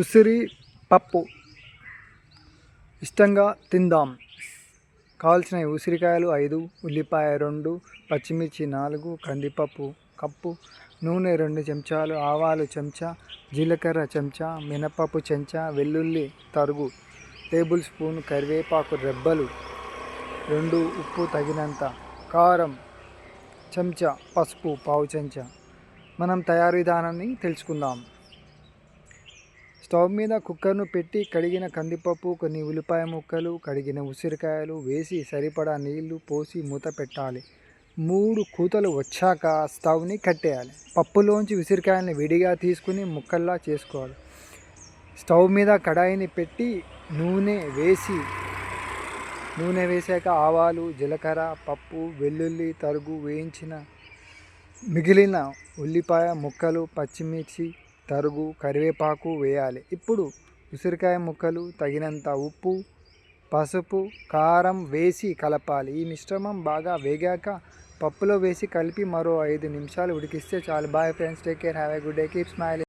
ఉసిరి పప్పు ఇష్టంగా తిందాం. కావాల్సిన ఉసిరికాయలు 5, ఉల్లిపాయ 2, పచ్చిమిర్చి 4, కందిపప్పు కప్పు, నూనె 2 చెంచాలు, ఆవాలు చెంచా, జీలకర్ర చెంచా, మినపప్పు చెంచా, వెల్లుల్లి తరుగు టేబుల్ స్పూన్, కరివేపాకు రెబ్బలు 2, ఉప్పు తగినంత, కారం చెంచా, పసుపు పావు చెంచా. మనం తయారు విధానాన్ని తెలుసుకుందాం. స్టవ్ మీద కుక్కర్ను పెట్టి కడిగిన కందిపప్పు, కొన్ని ఉల్లిపాయ ముక్కలు, కడిగిన ఉసిరికాయలు వేసి సరిపడా నీళ్లు పోసి మూత పెట్టాలి. 3 కూతలు వచ్చాక స్టవ్ని కట్టేయాలి. పప్పులోంచి ఉసిరికాయలని విడిగా తీసుకుని ముక్కల్లా చేసుకోవాలి. స్టవ్ మీద కడాయిని పెట్టి నూనె వేసాక ఆవాలు, జీలకర్ర, పప్పు, వెల్లుల్లి తరుగు వేయించిన మిగిలిన ఉల్లిపాయ ముక్కలు, పచ్చిమిర్చి తరుగు, కరివేపాకు వేయాలి. ఇప్పుడు ఉసిరికాయ ముక్కలు, తగినంత ఉప్పు, పసుపు, కారం వేసి కలపాలి. ఈ మిశ్రమం బాగా వేగాక పప్పులో వేసి కలిపి మరో 5 నిమిషాలు ఉడికిస్తే చాలు. Bye friends, take care, have a good day, keep smiling.